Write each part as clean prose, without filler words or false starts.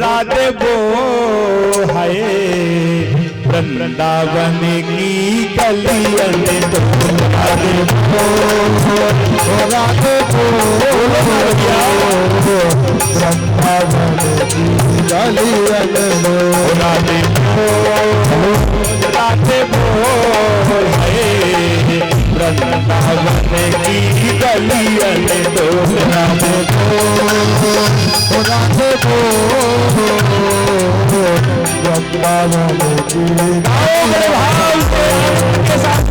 राधे वो है वृंदावन की गलियन तो राधे वो राधे वो वृंदावन की गलियन तो राधे वो है वृंदावन की गलियन तो राधे वो वृंदावन की भाव के साथ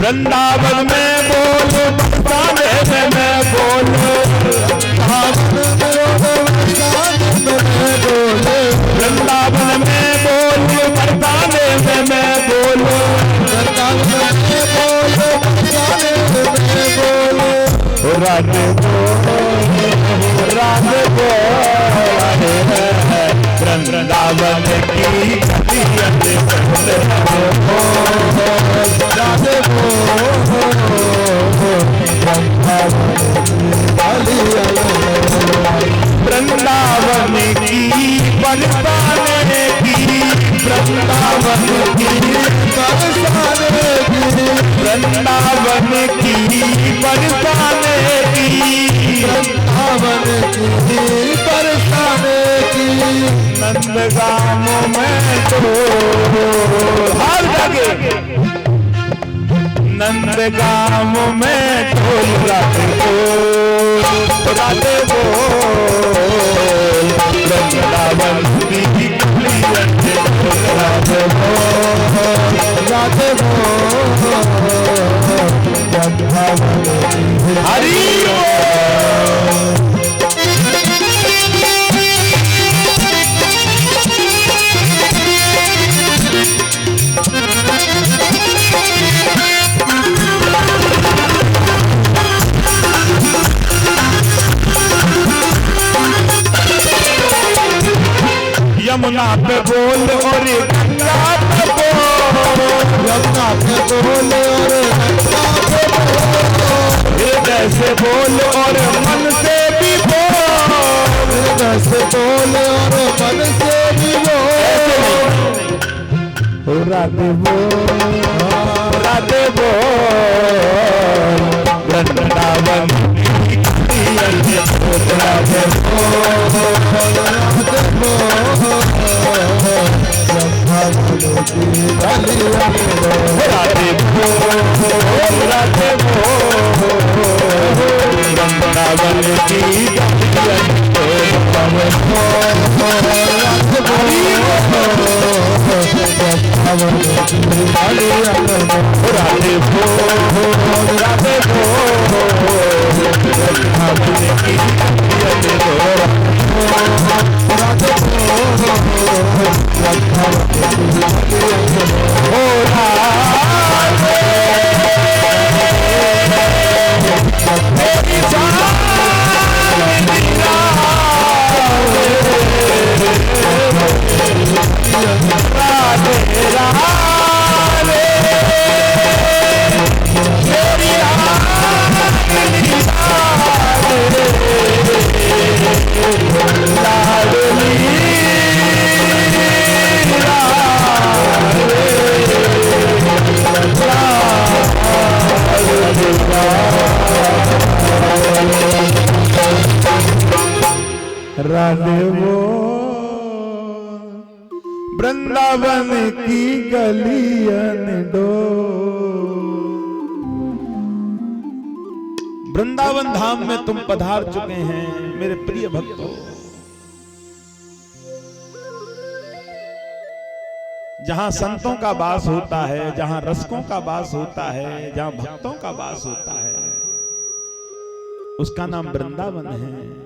वृंदावन में बोल बरसाने में बोल वृंदावन में बोल बरसाने में बोल राधे राधे वृंदावन की राधे वृंदावन की बरसाने की वृंदावन की बरसाने की वृंदावन की बरसाने की वृंदावन की बरसाने की नंदगाम में तो हर जगह नंदगाम में ढोल राधे वो वृंदावन की गलियन राधे वो हरि यमुना पे बोल और गंगा पे बोल यमुना पे बोल और हृदय से बोल और मन से भी बोल हृदय से बोल और मन से भी बोल राधे बोल राधे बोल वृंदावन राधे वृंदावन की राधे वो वृंदावन की गलियन डो। वृंदावन धाम में तुम पधार चुके हैं मेरे प्रिय भक्तों। जहां संतों का वास होता है, जहां रसकों का वास होता है, जहां भक्तों का वास होता है, उसका नाम वृंदावन है।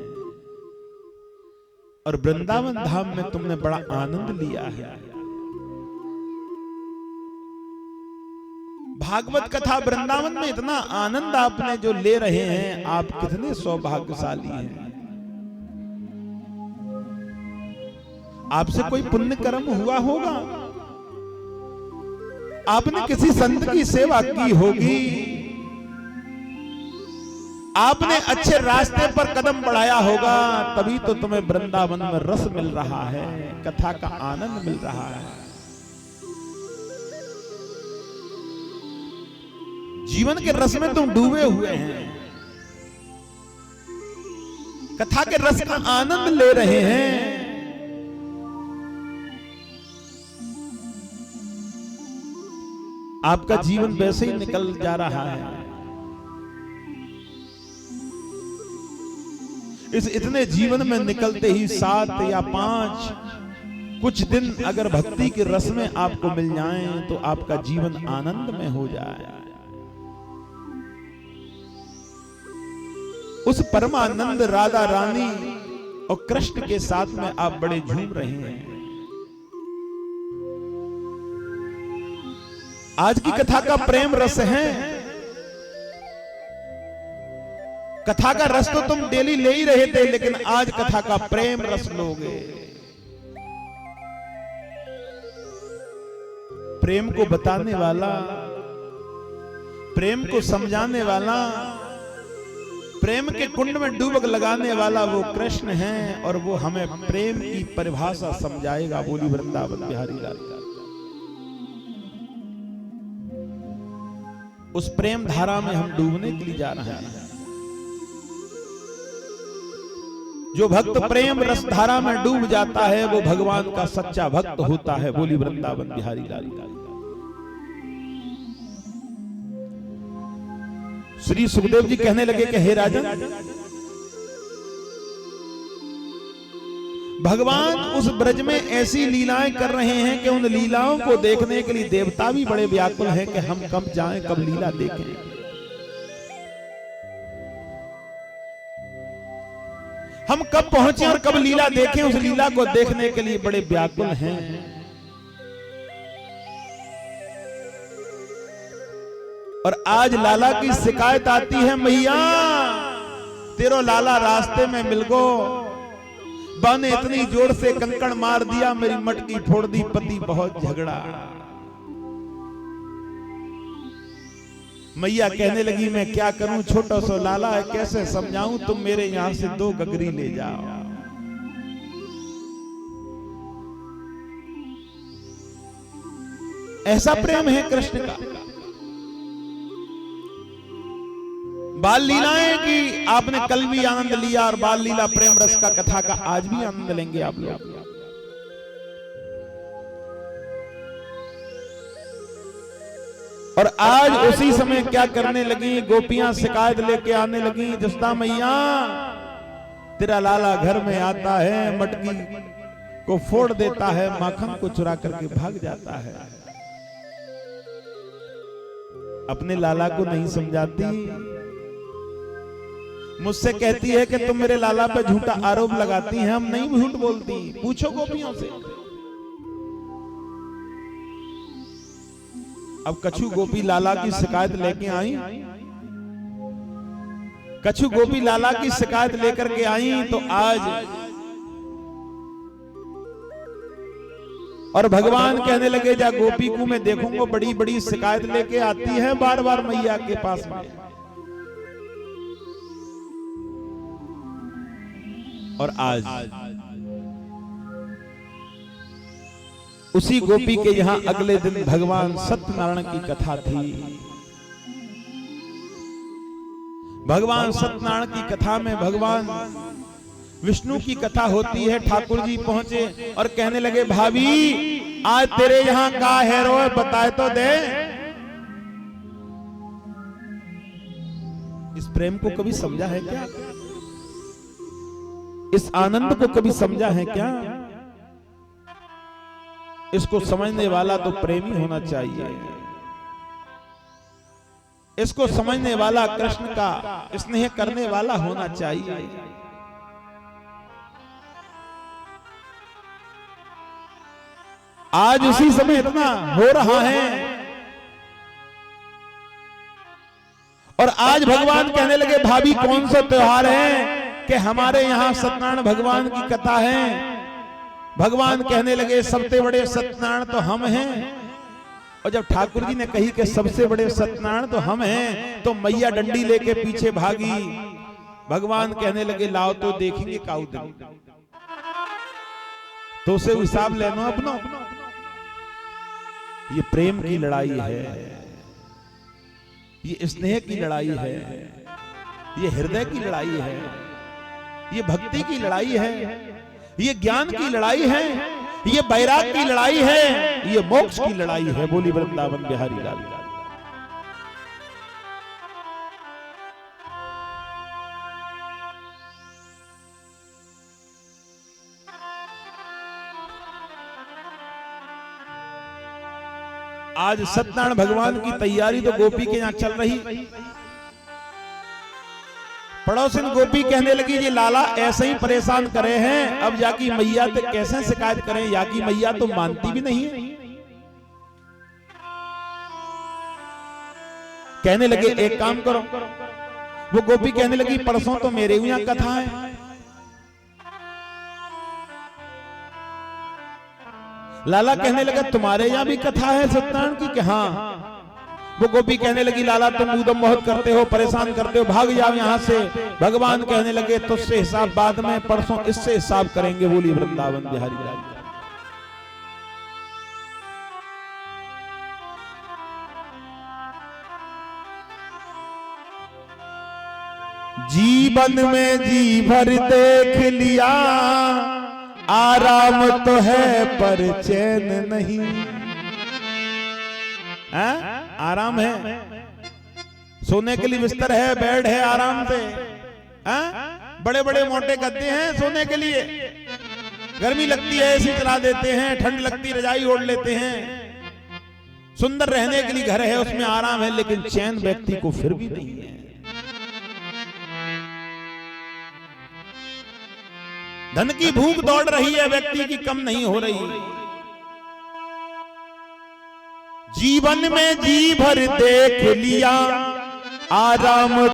और वृंदावन धाम में तुमने बड़ा आनंद लिया है। भागवत कथा वृंदावन में इतना आनंद आपने जो ले रहे हैं, आप कितने सौभाग्यशाली हैं। आपसे कोई पुण्य कर्म हुआ होगा, आपने किसी संत की सेवा की होगी, आपने अच्छे रास्ते पर कदम बढ़ाया होगा, तभी तो तुम्हें वृंदावन में रस मिल रहा है, कथा का आनंद मिल रहा है। जीवन के रस में तुम डूबे हुए हैं, कथा के रस का आनंद ले रहे हैं। आपका जीवन वैसे ही निकल जा रहा है। इस इतने जीवन में निकलते ही 7 या 5 कुछ दिन अगर भक्ति के रस में आपको मिल जाएं, तो आपका जीवन आनंद में हो जाए। उस परमानंद राधा रानी और कृष्ण के साथ में आप बड़े झूम रहे हैं। आज की कथा का प्रेम रस है। कथा का रस तो तुम डेली ले ही रहे थे, लेकिन आज कथा का प्रेम रस लोगे। प्रेम को बताने वाला, प्रेम को समझाने वाला, प्रेम के कुंड में डुबक लगाने वाला वो कृष्ण है, और वो हमें प्रेम की परिभाषा समझाएगा। बोली वृंदावन बिहारी लाल। उस प्रेम धारा में हम डूबने के लिए जा रहे हैं। जो भक्त प्रेम रस धारा में डूब जाता है, वो भगवान का सच्चा भक्त होता है। बोली वृंदावन बिहारी लाल। श्री सुखदेव जी कहने लगे कि हे राजन, भगवान उस ब्रज में ऐसी लीलाएं कर रहे हैं कि उन लीलाओं को देखने के लिए देवता भी बड़े व्याकुल हैं कि हम कब जाएं, कब लीला देखें। हम कब पहुंचे और कब लीला देखें, उस लीला को देखने के लिए बड़े व्याकुल हैं। और आज लाला की शिकायत आती है, मैया तेरो लाला रास्ते में मिल गो, बा ने इतनी जोर से कंकड़ मार दिया, मेरी मटकी फोड़ दी, पति बहुत झगड़ा। मैया कहने लगी, मैं क्या करूं, छोटा सा लाला है, कैसे समझाऊं, तुम मेरे यहां से 2 गगरी ले जाओ। ऐसा प्रेम है कृष्ण का। बाल लीलाएं की आपने कल भी आनंद लिया, और बाल लीला प्रेम रस का कथा का आज भी आनंद लेंगे आप लोग। और आज उसी समय क्या करने लगी, गोपियां शिकायत लेके आने लगी, जसता मैया तेरा लाला घर में आता है, मटकी को फोड़ देता है, माखन को चुरा करके भाग जाता है। अपने लाला को नहीं समझाती, मुझसे कहती है कि तुम मेरे लाला पर झूठा आरोप लगाती हैं। हम नहीं झूठ बोलती, पूछो गोपियों से। अब कछु गोपी लाला की शिकायत लेके आई, कछु गोपी लाला की शिकायत लेकर के आई, तो आज और भगवान कहने लगे, जा गोपी को मैं देखूंगा, बड़ी बड़ी शिकायत लेके आती है बार बार मैया के पास में। और आज उसी गोपी के यहां अगले दिन भगवान सत्यनारायण की कथा थी। भगवान सत्यनारायण की कथा में भगवान विष्णु की कथा होती है। ठाकुर जी पहुंचे और कहने लगे, भाभी आज तेरे यहां का है रो, बताए तो दे। इस प्रेम को कभी समझा है क्या? इस आनंद को कभी समझा है क्या? इसको समझने वाला तो प्रेमी होना चाहिए। इसको समझने वाला कृष्ण का स्नेह करने वाला होना चाहिए। आज उसी समय इतना हो रहा है। और आज भगवान कहने लगे भाभी कौन सा त्योहार है कि हमारे यहाँ सत्यनारायण भगवान की कथा है। भगवान कहने लगे सबसे बड़े सत्यनारायण तो हम हैं। और जब ठाकुर जी ने कही कि सबसे बड़े सत्यनारायण तो हम हैं, तो मैया डंडी लेके पीछे भागी। भगवान कहने लगे लाओ तो देखेंगे काऊ दिन, तो उसे हिसाब लेना अपनो। ये प्रेम की लड़ाई है, ये स्नेह की लड़ाई है, ये हृदय की लड़ाई है, ये भक्ति की लड़ाई है, ये ज्ञान की लड़ाई है, ये बैराग की लड़ाई है, ये मोक्ष की लड़ाई है। बोली वृंदावन बिहारी लाल। आज सत्यनारायण भगवान की तैयारी तो गोपी के यहां चल रही। पड़ोसिन गोपी कहने लगी ये लाला ऐसे ही परेशान करे हैं, अब जाकी मैया तो कैसे शिकायत करें, या की मैया तो मानती भी नहीं है। कहने लगे एक काम करो। वो गोपी कहने लगी परसों तो मेरे यहाँ कथा है। लाला कहने लगा तुम्हारे यहाँ भी कथा है सत्यनारायण की कि हाँ। वो गोपी कहने लगी लाला तुम ऊधम बहुत करते हो, परेशान करते हो, भाग जाओ यहाँ से। भगवान कहने लगे तुझसे हिसाब बाद में, परसों इससे हिसाब करेंगे। बोली वृंदावन बिहारी लाल। जीवन में जी भर देख लिया, आराम तो है पर चैन नहीं। आराम है, सोने के लिए बिस्तर है, बेड है, आराम से। बड़े बड़े मोटे गद्दे हैं सोने के लिए। गर्मी लगती है एसी चला देते हैं, ठंड लगती रजाई ओढ़ लेते हैं। सुंदर रहने के लिए घर है, उसमें आराम है, लेकिन चैन व्यक्ति को फिर भी नहीं है। धन की भूख दौड़ रही है, व्यक्ति की कम नहीं हो रही। जीवन में जी भर देख लिया, आराम